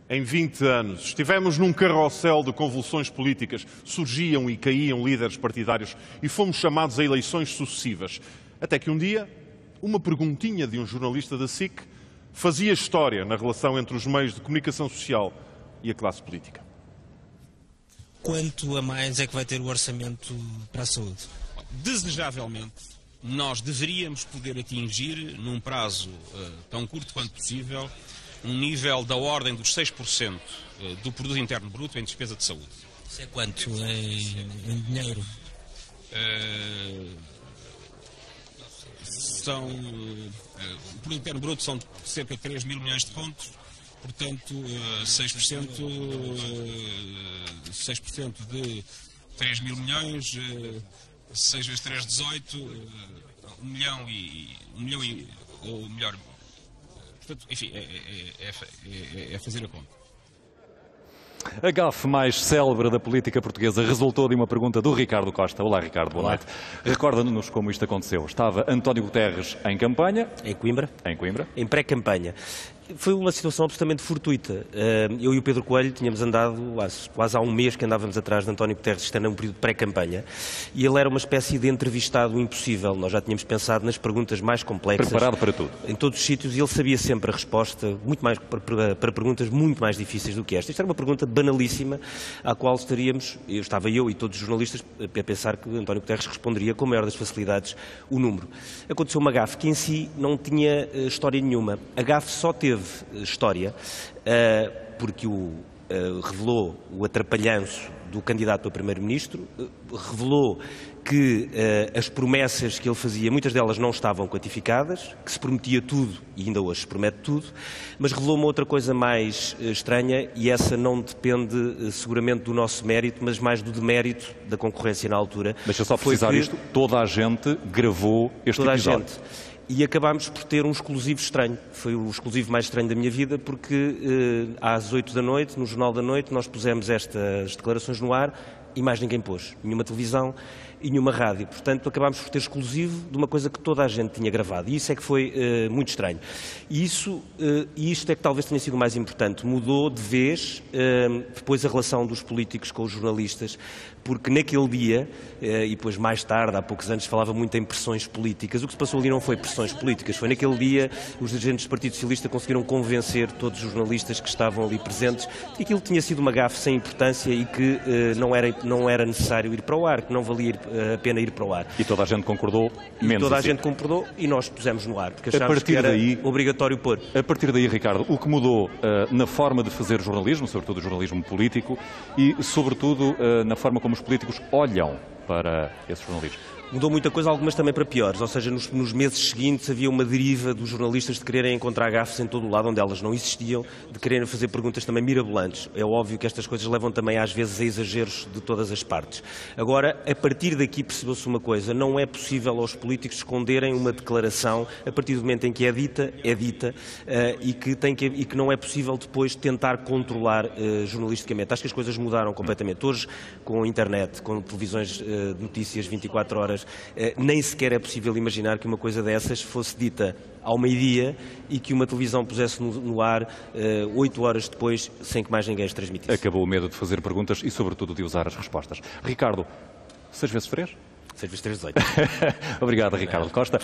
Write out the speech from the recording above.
Em 20 anos, estivemos num carrossel de convulsões políticas. Surgiam e caíam líderes partidários e fomos chamados a eleições sucessivas. Até que um dia, uma perguntinha de um jornalista da SIC fazia história na relação entre os meios de comunicação social e a classe política. Quanto a mais é que vai ter o orçamento para a saúde? Desejavelmente, nós deveríamos poder atingir, num prazo tão curto quanto possível, um nível da ordem dos 6% do produto interno bruto em despesa de saúde. Isso é quanto em dinheiro? O produto interno bruto são cerca de 3 mil milhões de contos, portanto 6% de 3 mil milhões, 6 vezes 3, 18, 1 milhão ou melhor, portanto, enfim, é fazer a conta. A gafe mais célebre da política portuguesa resultou de uma pergunta do Ricardo Costa. Olá, Ricardo, boa noite. Recorda-nos como isto aconteceu. Estava António Guterres em campanha. Em Coimbra. Em Coimbra. Em pré-campanha. Foi uma situação absolutamente fortuita. Eu e o Pedro Coelho tínhamos andado, quase há um mês que andávamos atrás de António Guterres, isto era um período de pré-campanha, e ele era uma espécie de entrevistado impossível. Nós já tínhamos pensado nas perguntas mais complexas. Preparado para tudo. Em todos os sítios, e ele sabia sempre a resposta, muito mais para perguntas muito mais difíceis do que esta. Isto era uma pergunta banalíssima, à qual estava eu e todos os jornalistas a pensar que António Guterres responderia com a maior das facilidades o número. Aconteceu uma gafe que em si não tinha história nenhuma. A gafe só teve história porque revelou o atrapalhanço do candidato a primeiro-ministro, revelou que as promessas que ele fazia, muitas delas não estavam quantificadas, que se prometia tudo e ainda hoje se promete tudo, mas revelou uma outra coisa mais estranha, e essa não depende seguramente do nosso mérito, mas mais do demérito da concorrência na altura. Deixa só precisar isto, toda a gente gravou este episódio. E acabámos por ter um exclusivo estranho. Foi o exclusivo mais estranho da minha vida, porque às 8 da noite, no Jornal da Noite, nós pusemos estas declarações no ar e mais ninguém pôs. Nenhuma televisão e nenhuma rádio. Portanto, acabámos por ter exclusivo de uma coisa que toda a gente tinha gravado. E isso é que foi muito estranho. E isto é que talvez tenha sido o mais importante. Mudou de vez depois a relação dos políticos com os jornalistas, porque naquele dia, e depois mais tarde, há poucos anos, falava muito em pressões políticas. O que se passou ali não foi pressões políticas, foi naquele dia os dirigentes do Partido Socialista conseguiram convencer todos os jornalistas que estavam ali presentes que aquilo tinha sido uma gafe sem importância e que não era necessário ir para o ar, que não valia a pena ir para o ar. E toda a gente concordou, menos toda a assim. gente concordou e nós pusemos no ar, porque achámos que era obrigatório pôr. A partir daí, Ricardo, o que mudou na forma de fazer jornalismo, sobretudo o jornalismo político, e sobretudo na forma como os políticos olham para esse jornalismo? Mudou muita coisa, algumas também para piores, ou seja, nos meses seguintes havia uma deriva dos jornalistas de quererem encontrar gafes em todo o lado onde elas não existiam, de quererem fazer perguntas também mirabolantes. É óbvio que estas coisas levam também às vezes a exageros de todas as partes. Agora, a partir daqui percebeu-se uma coisa: não é possível aos políticos esconderem uma declaração a partir do momento em que é dita, e que não é possível depois tentar controlar jornalisticamente. Acho que as coisas mudaram completamente. Hoje, com a internet, com televisões de notícias 24 horas, nem sequer é possível imaginar que uma coisa dessas fosse dita ao meio-dia e que uma televisão pusesse no ar 8 horas depois, sem que mais ninguém as transmitisse. Acabou o medo de fazer perguntas e, sobretudo, de usar as respostas. Ricardo, 6 vezes 3? 6 vezes 3, 18. Obrigado, Ricardo Costa.